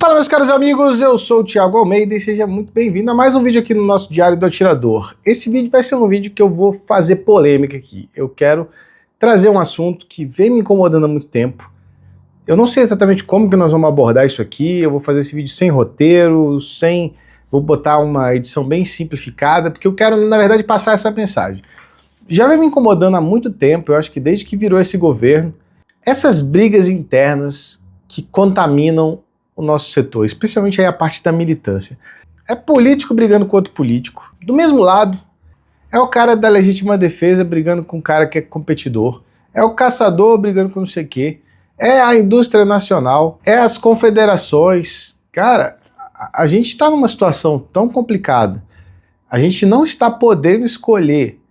Fala, meus caros amigos, eu sou o Thiago Almeida e seja muito bem-vindo a mais um vídeo aqui no nosso Diário do Atirador. Esse vídeo vai ser um vídeo que eu vou fazer polêmica aqui. Eu quero trazer um assunto que vem me incomodando há muito tempo. Eu não sei exatamente como que nós vamos abordar isso aqui, eu vou fazer esse vídeo sem roteiro, vou botar uma edição bem simplificada, porque eu quero, na verdade, passar essa mensagem. Já vem me incomodando há muito tempo, eu acho que desde que virou esse governo, essas brigas internas que contaminam o nosso setor, especialmente aí a parte da militância. É político brigando com outro político. Do mesmo lado, é o cara da legítima defesa brigando com o cara que é competidor. É o caçador brigando com não sei o quê. É a indústria nacional. É as confederações. Cara, a gente está numa situação tão complicada. A gente não está podendo escolher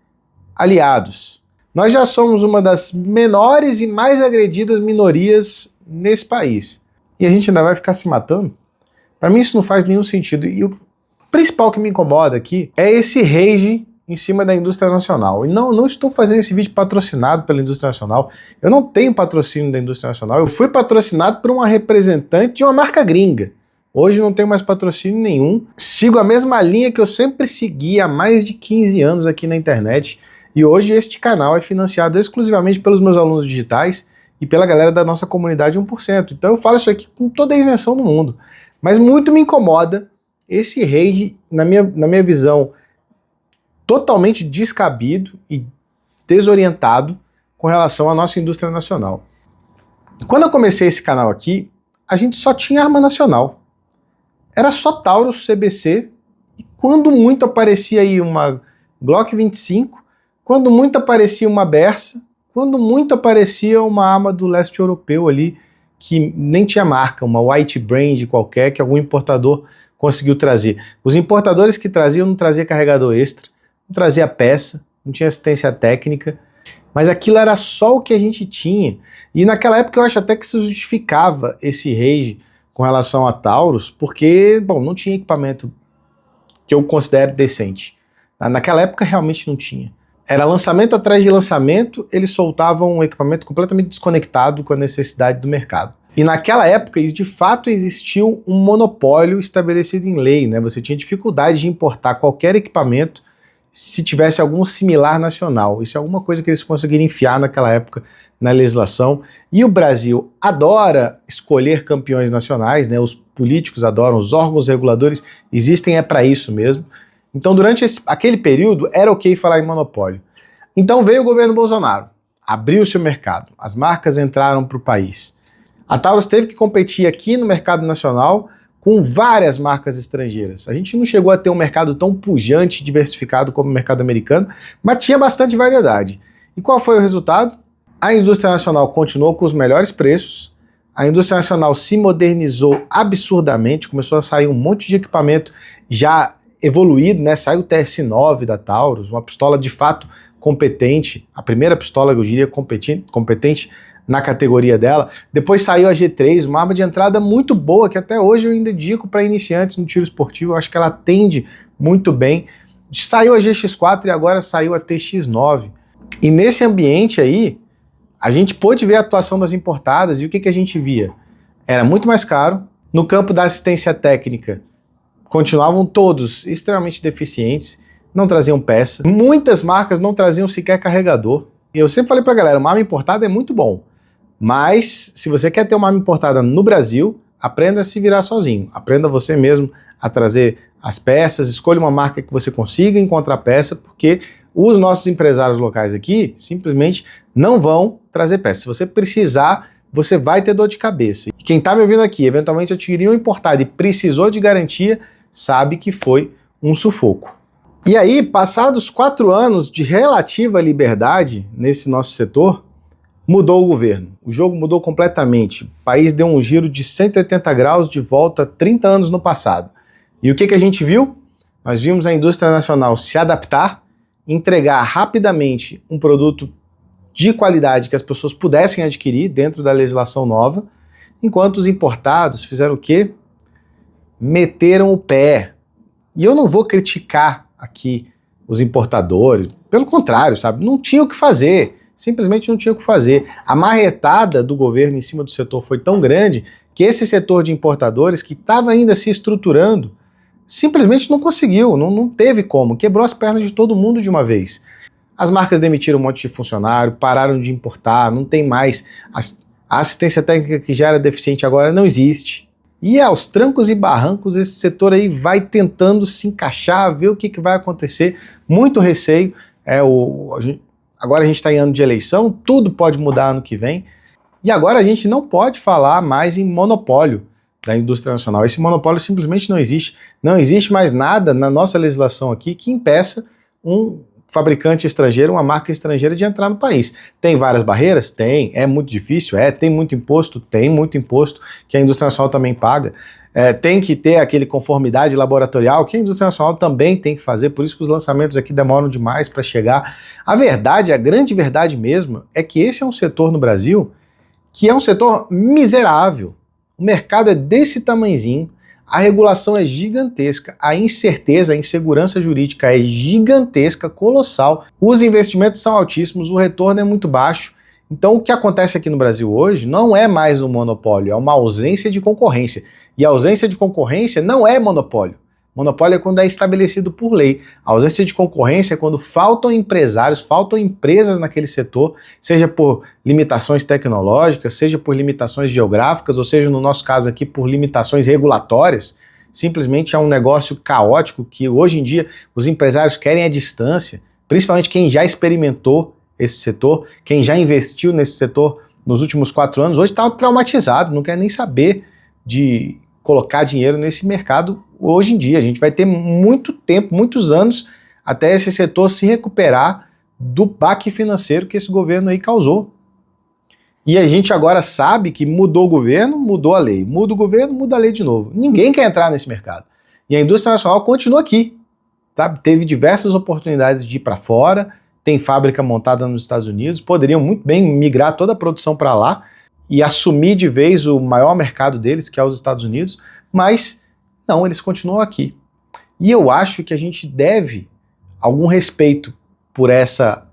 aliados. Nós já somos uma das menores e mais agredidas minorias nesse país. E a gente ainda vai ficar se matando? Para mim isso não faz nenhum sentido. E o principal que me incomoda aqui é esse rage em cima da indústria nacional. E não estou fazendo esse vídeo patrocinado pela indústria nacional. Eu não tenho patrocínio da indústria nacional. Eu fui patrocinado por uma representante de uma marca gringa. Hoje não tenho mais patrocínio nenhum. Sigo a mesma linha que eu sempre segui há mais de 15 anos aqui na internet. E hoje este canal é financiado exclusivamente pelos meus alunos digitais e pela galera da nossa comunidade 1%. Então eu falo isso aqui com toda a isenção do mundo. Mas muito me incomoda esse rage, na minha visão, totalmente descabido e desorientado com relação à nossa indústria nacional. Quando eu comecei esse canal aqui, a gente só tinha arma nacional. Era só Taurus, CBC, e quando muito aparecia aí uma Glock 25, quando muito aparecia uma Bersa, quando muito aparecia uma arma do leste europeu ali, que nem tinha marca, uma white brand qualquer, que algum importador conseguiu trazer. Os importadores que traziam não trazia carregador extra, não trazia peça, não tinha assistência técnica, mas aquilo era só o que a gente tinha. E naquela época eu acho até que se justificava esse rage com relação a Taurus, porque, bom, não tinha equipamento que eu considero decente. Naquela época realmente não tinha. Era lançamento atrás de lançamento, eles soltavam um equipamento completamente desconectado com a necessidade do mercado. E naquela época, de fato, existiu um monopólio estabelecido em lei, né? Você tinha dificuldade de importar qualquer equipamento se tivesse algum similar nacional. Isso é alguma coisa que eles conseguiram enfiar naquela época na legislação. E o Brasil adora escolher campeões nacionais, né? Os políticos adoram, os órgãos reguladores existem para isso mesmo. Então, durante aquele período, era ok falar em monopólio. Então veio o governo Bolsonaro, abriu-se o mercado, as marcas entraram para o país. A Taurus teve que competir aqui no mercado nacional com várias marcas estrangeiras. A gente não chegou a ter um mercado tão pujante e diversificado como o mercado americano, mas tinha bastante variedade. E qual foi o resultado? A indústria nacional continuou com os melhores preços, a indústria nacional se modernizou absurdamente, começou a sair um monte de equipamento já evoluído, né? Saiu o TS9 da Taurus, uma pistola de fato competente, a primeira pistola que eu diria competente na categoria dela. Depois saiu a G3, uma arma de entrada muito boa, que até hoje eu ainda indico para iniciantes no tiro esportivo, eu acho que ela atende muito bem. Saiu a GX4 e agora saiu a TX9. E nesse ambiente aí, a gente pôde ver a atuação das importadas, e o que a gente via? Era muito mais caro. No campo da assistência técnica, continuavam todos extremamente deficientes, não traziam peça. Muitas marcas não traziam sequer carregador. E eu sempre falei pra galera, uma arma importada é muito bom, mas se você quer ter uma arma importada no Brasil, aprenda a se virar sozinho. Aprenda você mesmo a trazer as peças, escolha uma marca que você consiga encontrar peça, porque os nossos empresários locais aqui simplesmente não vão trazer peça. Se você precisar, você vai ter dor de cabeça. E quem tá me ouvindo aqui, eventualmente adquiriu um importado e precisou de garantia, sabe que foi um sufoco. E aí, passados 4 anos de relativa liberdade nesse nosso setor, mudou o governo. O jogo mudou completamente. O país deu um giro de 180 graus de volta 30 anos no passado. E o que a gente viu? Nós vimos a indústria nacional se adaptar, entregar rapidamente um produto de qualidade que as pessoas pudessem adquirir dentro da legislação nova, enquanto os importados fizeram o quê? Meteram o pé. E eu não vou criticar aqui os importadores, pelo contrário, sabe? Não tinha o que fazer, simplesmente não tinha o que fazer. A marretada do governo em cima do setor foi tão grande que esse setor de importadores, que estava ainda se estruturando, simplesmente não conseguiu, não teve como, quebrou as pernas de todo mundo de uma vez. As marcas demitiram um monte de funcionário, pararam de importar, não tem mais. A assistência técnica que já era deficiente agora não existe. E aos trancos e barrancos esse setor aí vai tentando se encaixar, ver o que vai acontecer. Muito receio. Agora a gente está em ano de eleição, tudo pode mudar ano que vem. E agora a gente não pode falar mais em monopólio da indústria nacional. Esse monopólio simplesmente não existe. Não existe mais nada na nossa legislação aqui que impeça um fabricante estrangeiro, uma marca estrangeira de entrar no país. Tem várias barreiras? Tem. É muito difícil? Tem muito imposto? Tem muito imposto que a indústria nacional também paga. Tem que ter aquele conformidade laboratorial que a indústria nacional também tem que fazer, por isso que os lançamentos aqui demoram demais para chegar. A verdade, a grande verdade mesmo, é que esse é um setor no Brasil que é um setor miserável. O mercado é desse tamanhozinho, a regulação é gigantesca, a incerteza, a insegurança jurídica é gigantesca, colossal, os investimentos são altíssimos, o retorno é muito baixo. Então o que acontece aqui no Brasil hoje não é mais um monopólio, é uma ausência de concorrência. E a ausência de concorrência não é monopólio. Monopólio é quando é estabelecido por lei. A ausência de concorrência é quando faltam empresários, faltam empresas naquele setor, seja por limitações tecnológicas, seja por limitações geográficas, ou seja, no nosso caso aqui, por limitações regulatórias. Simplesmente é um negócio caótico que hoje em dia os empresários querem à distância, principalmente quem já experimentou esse setor, quem já investiu nesse setor nos últimos 4 anos, hoje está traumatizado, não quer nem saber de colocar dinheiro nesse mercado hoje em dia. A gente vai ter muito tempo, muitos anos, até esse setor se recuperar do baque financeiro que esse governo aí causou. E a gente agora sabe que mudou o governo, mudou a lei. Muda o governo, muda a lei de novo. Ninguém quer entrar nesse mercado. E a indústria nacional continua aqui. Sabe? Teve diversas oportunidades de ir para fora, tem fábrica montada nos Estados Unidos, poderiam muito bem migrar toda a produção para lá e assumir de vez o maior mercado deles, que é os Estados Unidos, mas não, eles continuam aqui. E eu acho que a gente deve algum respeito por essa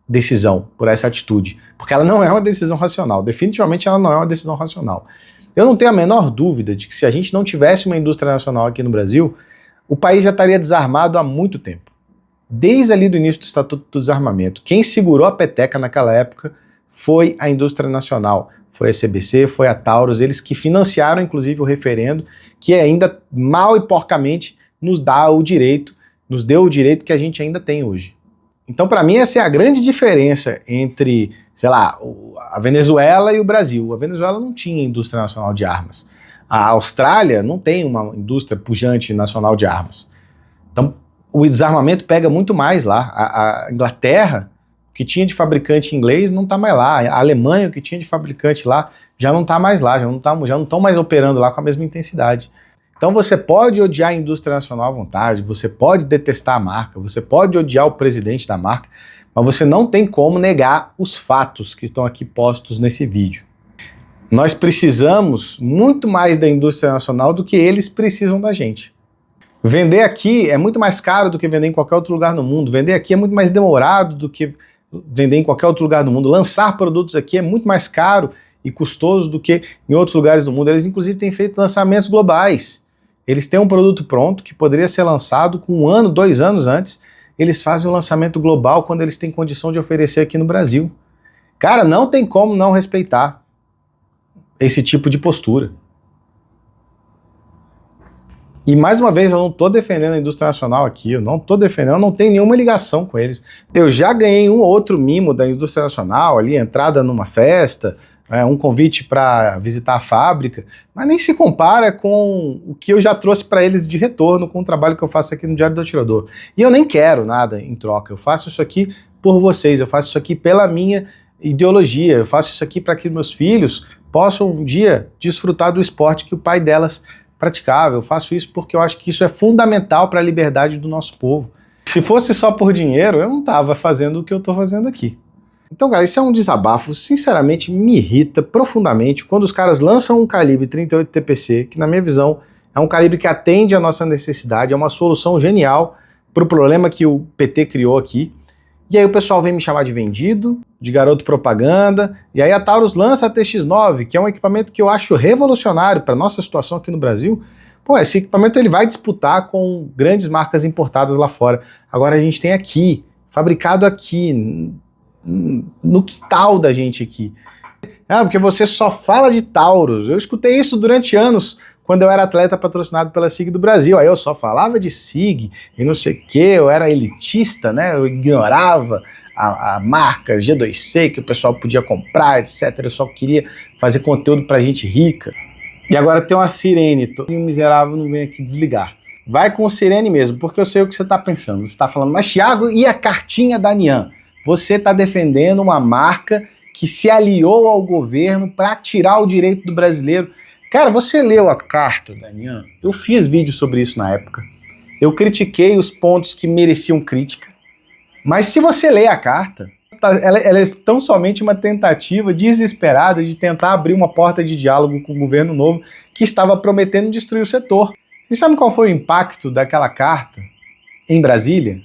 decisão, por essa atitude, porque ela não é uma decisão racional, definitivamente ela não é uma decisão racional. Eu não tenho a menor dúvida de que se a gente não tivesse uma indústria nacional aqui no Brasil, o país já estaria desarmado há muito tempo. Desde ali do início do Estatuto do Desarmamento, quem segurou a peteca naquela época foi a indústria nacional, foi a CBC, foi a Taurus, eles que financiaram inclusive o referendo, que ainda mal e porcamente nos deu o direito que a gente ainda tem hoje. Então, para mim, essa é a grande diferença entre, sei lá, a Venezuela e o Brasil. A Venezuela não tinha indústria nacional de armas. A Austrália não tem uma indústria pujante nacional de armas. Então, o desarmamento pega muito mais lá. A Inglaterra, o que tinha de fabricante inglês não está mais lá. A Alemanha, o que tinha de fabricante lá, já não está mais lá, já não estão mais operando lá com a mesma intensidade. Então você pode odiar a indústria nacional à vontade, você pode detestar a marca, você pode odiar o presidente da marca, mas você não tem como negar os fatos que estão aqui postos nesse vídeo. Nós precisamos muito mais da indústria nacional do que eles precisam da gente. Vender aqui é muito mais caro do que vender em qualquer outro lugar no mundo. Vender aqui é muito mais demorado do que vender em qualquer outro lugar do mundo. Lançar produtos aqui é muito mais caro e custoso do que em outros lugares do mundo. Eles, inclusive, têm feito lançamentos globais. Eles têm um produto pronto que poderia ser lançado com 1 ano, 2 anos antes. Eles fazem um lançamento global quando eles têm condição de oferecer aqui no Brasil. Cara, não tem como não respeitar esse tipo de postura. E mais uma vez, eu não estou defendendo a indústria nacional aqui, eu não estou defendendo, eu não tenho nenhuma ligação com eles. Eu já ganhei um ou outro mimo da indústria nacional, ali, entrada numa festa, um convite para visitar a fábrica, mas nem se compara com o que eu já trouxe para eles de retorno com o trabalho que eu faço aqui no Diário do Atirador. E eu nem quero nada em troca, eu faço isso aqui por vocês, eu faço isso aqui pela minha ideologia, eu faço isso aqui para que meus filhos possam um dia desfrutar do esporte que o pai delas praticava. Eu faço isso porque eu acho que isso é fundamental para a liberdade do nosso povo. Se fosse só por dinheiro, eu não estava fazendo o que eu estou fazendo aqui. Então, galera, isso é um desabafo, sinceramente me irrita profundamente quando os caras lançam um calibre 38 TPC, que na minha visão é um calibre que atende à nossa necessidade, é uma solução genial para o problema que o PT criou aqui, E aí o pessoal vem me chamar de vendido, de garoto propaganda, e aí a Taurus lança a TX9, que é um equipamento que eu acho revolucionário para nossa situação aqui no Brasil. Pô, esse equipamento ele vai disputar com grandes marcas importadas lá fora. Agora a gente tem aqui, fabricado aqui, no quintal da gente aqui. Ah, porque você só fala de Taurus. Eu escutei isso durante anos, quando eu era atleta patrocinado pela SIG do Brasil. Aí eu só falava de SIG e não sei o que, eu era elitista, né? Eu ignorava a marca G2C que o pessoal podia comprar, etc. Eu só queria fazer conteúdo pra gente rica. E agora tem uma sirene, e o miserável não vem aqui desligar. Vai com o sirene mesmo, porque eu sei o que você tá pensando. Você tá falando, mas Thiago, e a cartinha da Nian? Você tá defendendo uma marca que se aliou ao governo para tirar o direito do brasileiro. Cara, você leu a carta da Nian? Eu fiz vídeo sobre isso na época. Eu critiquei os pontos que mereciam crítica. Mas se você lê a carta, ela é tão somente uma tentativa desesperada de tentar abrir uma porta de diálogo com o governo novo que estava prometendo destruir o setor. Vocês sabem qual foi o impacto daquela carta em Brasília?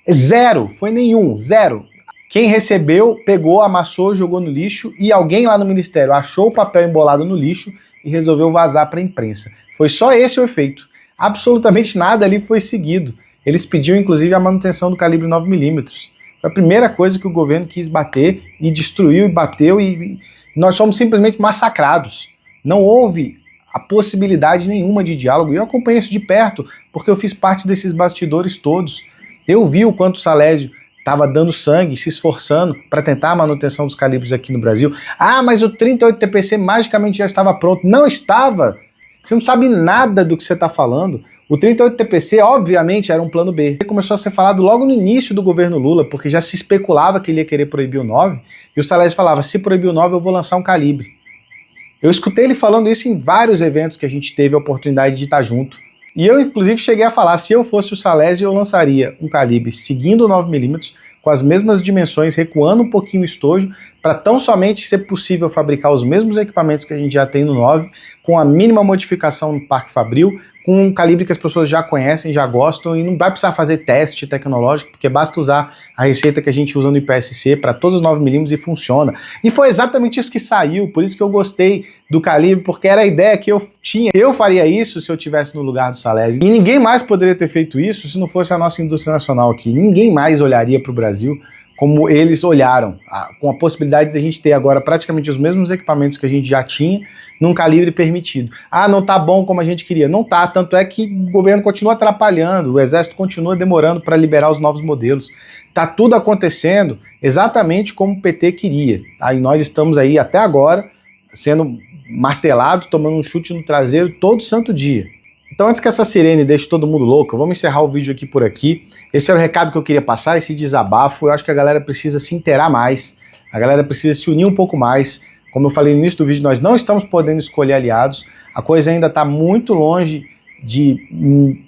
Zero, foi nenhum, zero. Quem recebeu, pegou, amassou, jogou no lixo e alguém lá no ministério achou o papel embolado no lixo e resolveu vazar para a imprensa. Foi só esse o efeito. Absolutamente nada ali foi seguido. Eles pediam, inclusive, a manutenção do calibre 9mm. Foi a primeira coisa que o governo quis bater e destruiu e bateu e nós fomos simplesmente massacrados. Não houve a possibilidade nenhuma de diálogo. E eu acompanhei isso de perto, porque eu fiz parte desses bastidores todos. Eu vi o quanto o Salésio estava dando sangue, se esforçando para tentar a manutenção dos calibres aqui no Brasil. Ah, mas o 38TPC magicamente já estava pronto. Não estava! Você não sabe nada do que você está falando. O 38TPC, obviamente, era um plano B. Começou a ser falado logo no início do governo Lula, porque já se especulava que ele ia querer proibir o 9, e o Salésio falava, se proibir o 9, eu vou lançar um calibre. Eu escutei ele falando isso em vários eventos que a gente teve a oportunidade de estar junto. E eu, inclusive, cheguei a falar, se eu fosse o Salésio, eu lançaria um calibre seguindo o 9mm, com as mesmas dimensões, recuando um pouquinho o estojo, para tão somente ser possível fabricar os mesmos equipamentos que a gente já tem no 9, com a mínima modificação no Parque Fabril, com um calibre que as pessoas já conhecem, já gostam, e não vai precisar fazer teste tecnológico, porque basta usar a receita que a gente usa no IPSC para todos os 9mm e funciona. E foi exatamente isso que saiu, por isso que eu gostei do calibre, porque era a ideia que eu tinha. Eu faria isso se eu estivesse no lugar do Salésio, e ninguém mais poderia ter feito isso se não fosse a nossa indústria nacional aqui. Ninguém mais olharia para o Brasil como eles olharam, com a possibilidade de a gente ter agora praticamente os mesmos equipamentos que a gente já tinha, num calibre permitido. Ah, não tá bom como a gente queria. Não tá, tanto é que o governo continua atrapalhando, o exército continua demorando para liberar os novos modelos. Tá tudo acontecendo exatamente como o PT queria. Aí nós estamos aí até agora sendo martelados, tomando um chute no traseiro todo santo dia. Então, antes que essa sirene deixe todo mundo louco, vamos encerrar o vídeo aqui por aqui. Esse era o recado que eu queria passar, esse desabafo. Eu acho que a galera precisa se inteirar mais, a galera precisa se unir um pouco mais. Como eu falei no início do vídeo, nós não estamos podendo escolher aliados, a coisa ainda está muito longe de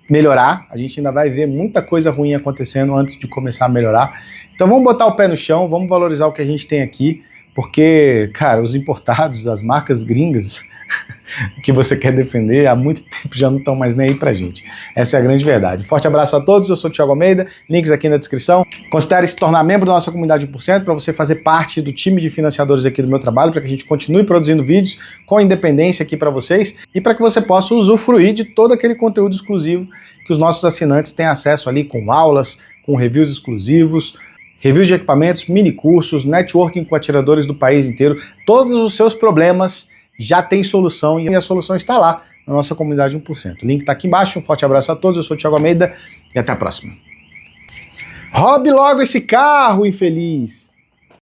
melhorar, a gente ainda vai ver muita coisa ruim acontecendo antes de começar a melhorar. Então vamos botar o pé no chão, vamos valorizar o que a gente tem aqui, porque, cara, os importados, as marcas gringas que você quer defender, há muito tempo já não estão mais nem aí pra gente. Essa é a grande verdade. Forte abraço a todos, eu sou o Thiago Almeida, links aqui na descrição. Considere se tornar membro da nossa comunidade 1% para você fazer parte do time de financiadores aqui do meu trabalho, para que a gente continue produzindo vídeos com independência aqui para vocês e para que você possa usufruir de todo aquele conteúdo exclusivo que os nossos assinantes têm acesso ali, com aulas, com reviews exclusivos, reviews de equipamentos, mini cursos, networking com atiradores do país inteiro. Todos os seus problemas já tem solução e a solução está lá na nossa comunidade 1%. O link está aqui embaixo. Um forte abraço a todos. Eu sou o Thiago Almeida e até a próxima. Roube logo esse carro, infeliz!